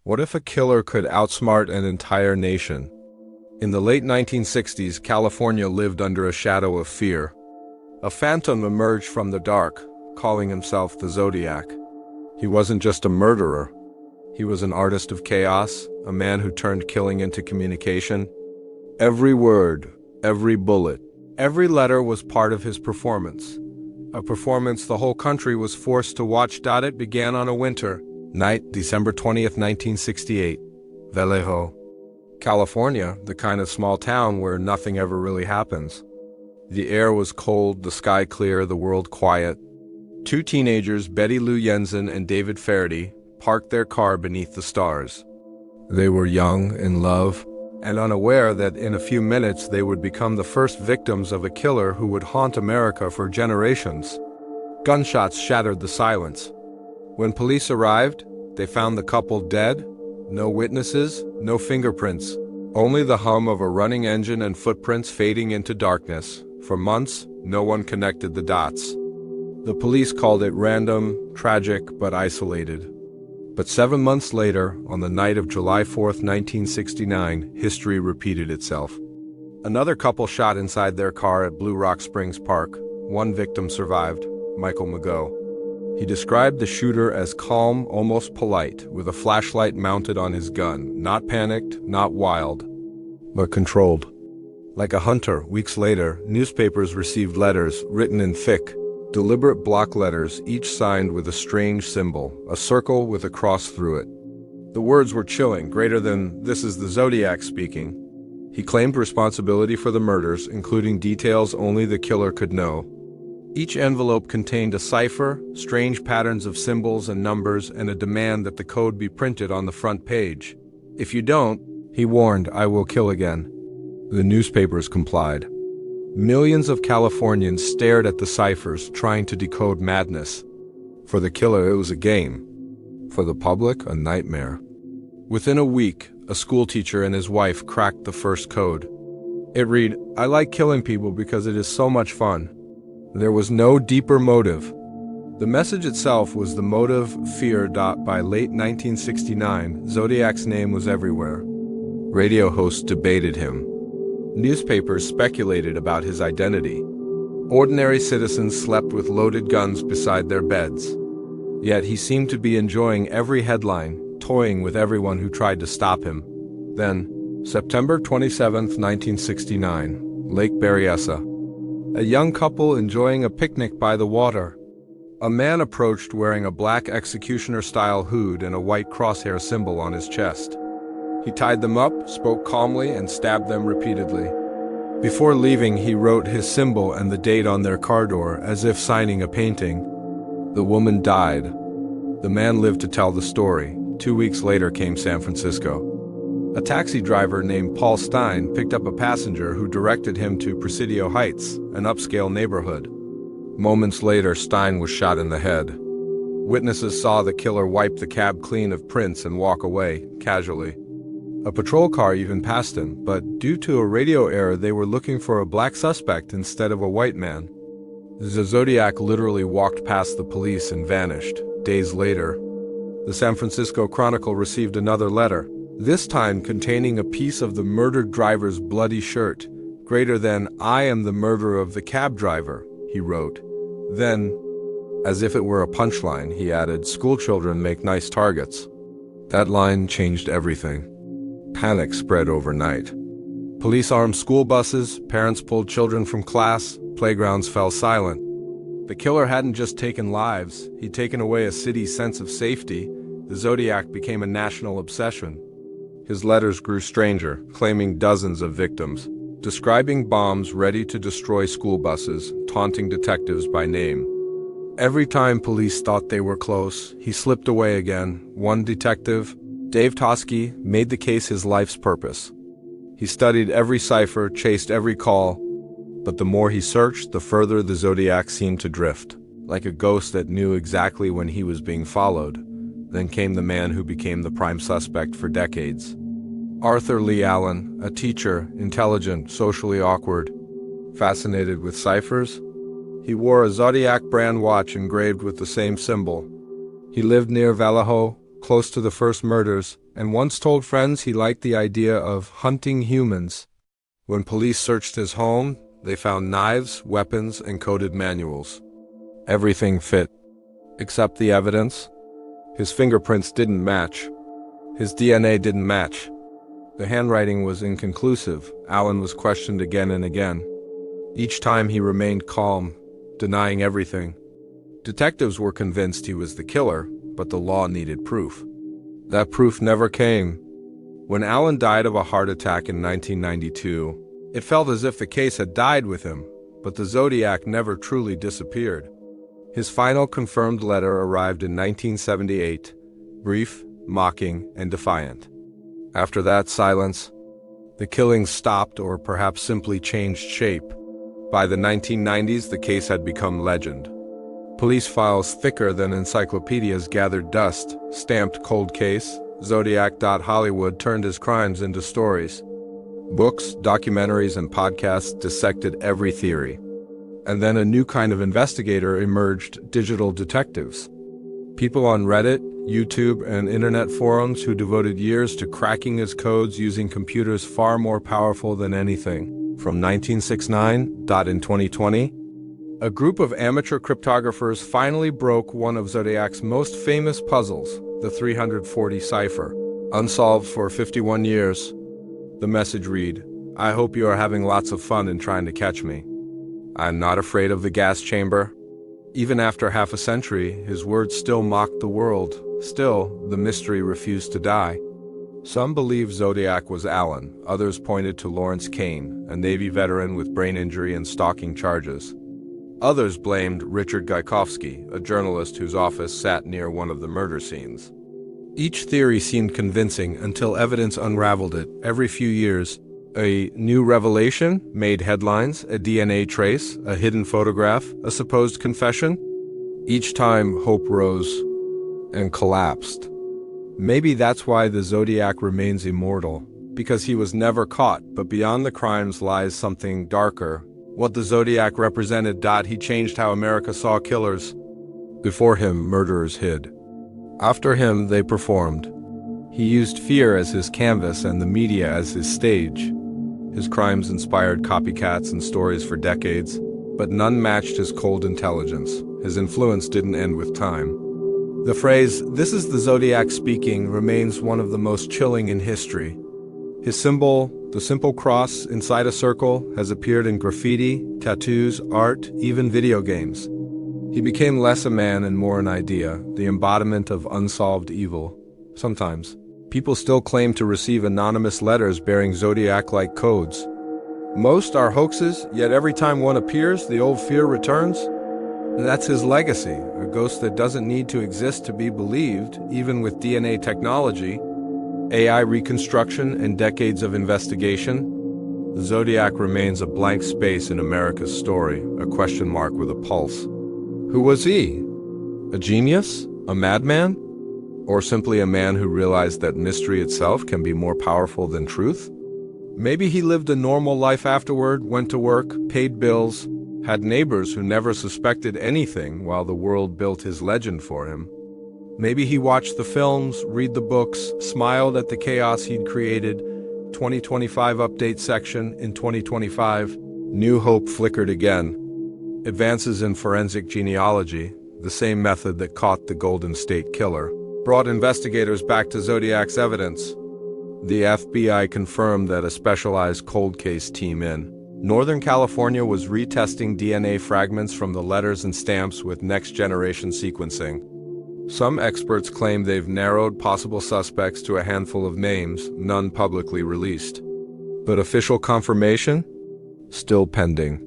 What if a killer could outsmart an entire nation? In the late 1960s, California lived under a shadow of fear. A phantom emerged from the dark, calling himself the Zodiac. He wasn't just a murderer. He was an artist of chaos, a man who turned killing into communication. Every word, every bullet, every letter was part of his performance. A performance the whole country was forced to watch. It began on a winter night, December 20th, 1968, Vallejo, California, the kind of small town where nothing ever really happens. The air was cold, the sky clear, the world quiet. Two teenagers, Betty Lou Jensen and David Faraday, parked their car beneath the stars. They were young, in love, and unaware that in a few minutes they would become the first victims of a killer who would haunt America for generations. Gunshots shattered the silence. When police arrived, they found the couple dead. No witnesses, no fingerprints, only the hum of a running engine and footprints fading into darkness. For months, no one connected the dots. The police called it random, tragic, but isolated. But 7 months later, on the night of July 4th, 1969, history repeated itself. Another couple shot inside their car at Blue Rock Springs Park. One victim survived, Michael Mago. He described the shooter as calm, almost polite, with a flashlight mounted on his gun, not panicked, not wild, but controlled. Like a hunter, weeks later, newspapers received letters written in thick, deliberate block letters, each signed with a strange symbol, a circle with a cross through it. The words were chilling, greater than "This is the Zodiac speaking." He claimed responsibility for the murders, including details only the killer could know. Each envelope contained a cipher, strange patterns of symbols and numbers, and a demand that the code be printed on the front page. If you don't, he warned, I will kill again. The newspapers complied. Millions of Californians stared at the ciphers, trying to decode madness. For the killer, it was a game. For the public, a nightmare. Within a week, a schoolteacher and his wife cracked the first code. It read, I like killing people because it is so much fun. There was no deeper motive. The message itself was the motive, fear. By late 1969, Zodiac's name was everywhere. Radio hosts debated him. Newspapers speculated about his identity. Ordinary citizens slept with loaded guns beside their beds. Yet he seemed to be enjoying every headline, toying with everyone who tried to stop him. Then, September 27, 1969, Lake Berryessa. A young couple enjoying a picnic by the water. A man approached wearing a black executioner-style hood and a white crosshair symbol on his chest. He tied them up, spoke calmly, and stabbed them repeatedly. Before leaving, he wrote his symbol and the date on their car door, as if signing a painting. The woman died. The man lived to tell the story. 2 weeks later came San Francisco. A taxi driver named Paul Stein picked up a passenger who directed him to Presidio Heights, an upscale neighborhood. Moments later, Stein was shot in the head. Witnesses saw the killer wipe the cab clean of prints and walk away, casually. A patrol car even passed him, but due to a radio error, they were looking for a black suspect instead of a white man. The Zodiac literally walked past the police and vanished. Days later, the San Francisco Chronicle received another letter, this time containing a piece of the murdered driver's bloody shirt. Greater than, I am the murderer of the cab driver, he wrote. Then, as if it were a punchline, he added, schoolchildren make nice targets. That line changed everything. Panic spread overnight. Police armed school buses, parents pulled children from class, playgrounds fell silent. The killer hadn't just taken lives, he'd taken away a city's sense of safety. The Zodiac became a national obsession. His letters grew stranger, claiming dozens of victims, describing bombs ready to destroy school buses, taunting detectives by name. Every time police thought they were close, he slipped away again. One detective, Dave Toschi, made the case his life's purpose. He studied every cipher, chased every call, but the more he searched, the further the Zodiac seemed to drift, like a ghost that knew exactly when he was being followed. Then came the man who became the prime suspect for decades. Arthur Lee Allen, a teacher, intelligent, socially awkward, fascinated with ciphers. He wore a Zodiac brand watch engraved with the same symbol. He lived near Vallejo, close to the first murders, and once told friends he liked the idea of hunting humans. When police searched his home, they found knives, weapons, and coded manuals. Everything fit, except the evidence. His fingerprints didn't match. His DNA didn't match. The handwriting was inconclusive. Allen was questioned again and again. Each time he remained calm, denying everything. Detectives were convinced he was the killer, but the law needed proof. That proof never came. When Allen died of a heart attack in 1992, it felt as if the case had died with him, but the Zodiac never truly disappeared. His final confirmed letter arrived in 1978, brief, mocking, and defiant. After that silence, the killings stopped or perhaps simply changed shape. By the 1990s, the case had become legend. Police files thicker than encyclopedias gathered dust, stamped cold case. Zodiac.Hollywood turned his crimes into stories. Books, documentaries, and podcasts dissected every theory. And then a new kind of investigator emerged: digital detectives. People on Reddit, YouTube, and internet forums who devoted years to cracking his codes using computers far more powerful than anything. From 1969. In 2020, a group of amateur cryptographers finally broke one of Zodiac's most famous puzzles, the 340 cipher. Unsolved for 51 years. The message read, "I hope you are having lots of fun in trying to catch me. I'm not afraid of the gas chamber." Even after half a century, his words still mocked the world. Still, the mystery refused to die. Some believe Zodiac was Allen. Others pointed to Lawrence Kane, a Navy veteran with brain injury and stalking charges. Others blamed Richard Gajkowski, a journalist whose office sat near one of the murder scenes. Each theory seemed convincing until evidence unraveled it. Every few years, a new revelation made headlines: a DNA trace, a hidden photograph, a supposed confession. Each time, hope rose and collapsed. Maybe that's why the Zodiac remains immortal, because he was never caught, but beyond the crimes lies something darker. What the Zodiac represented. He changed how America saw killers. Before him, murderers hid. After him, they performed. He used fear as his canvas and the media as his stage. His crimes inspired copycats and stories for decades, but none matched his cold intelligence. His influence didn't end with time. The phrase, "This is the Zodiac speaking," remains one of the most chilling in history. His symbol, the simple cross inside a circle, has appeared in graffiti, tattoos, art, even video games. He became less a man and more an idea, the embodiment of unsolved evil. Sometimes, people still claim to receive anonymous letters bearing Zodiac-like codes. Most are hoaxes, yet every time one appears, the old fear returns. That's his legacy, a ghost that doesn't need to exist to be believed, even with DNA technology, AI reconstruction, and decades of investigation. The Zodiac remains a blank space in America's story, a question mark with a pulse. Who was he? A genius? A madman? Or simply a man who realized that mystery itself can be more powerful than truth? Maybe he lived a normal life afterward, went to work, paid bills, had neighbors who never suspected anything while the world built his legend for him. Maybe he watched the films, read the books, smiled at the chaos he'd created. 2025 update section in 2025. New hope flickered again. Advances in forensic genealogy, the same method that caught the Golden State Killer, brought investigators back to Zodiac's evidence. The FBI confirmed that a specialized cold case team in Northern California was retesting DNA fragments from the letters and stamps with next-generation sequencing. Some experts claim they've narrowed possible suspects to a handful of names, none publicly released. But official confirmation? Still pending.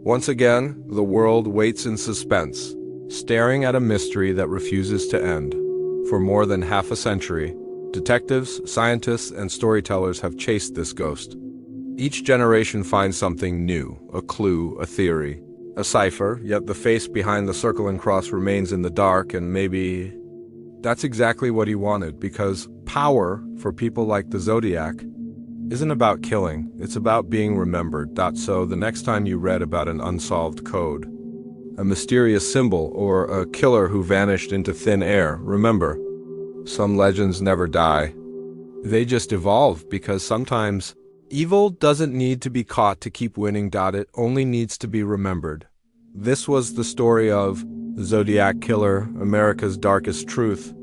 Once again, the world waits in suspense, staring at a mystery that refuses to end. For more than half a century, detectives, scientists, and storytellers have chased this ghost. Each generation finds something new, a clue, a theory, a cipher, yet the face behind the circle and cross remains in the dark, and maybe that's exactly what he wanted, because power, for people like the Zodiac, isn't about killing, it's about being remembered. So the next time you read about an unsolved code, a mysterious symbol, or a killer who vanished into thin air, remember, some legends never die. They just evolve because sometimes evil doesn't need to be caught to keep winning. It only needs to be remembered. This was the story of Zodiac Killer, America's Darkest Truth.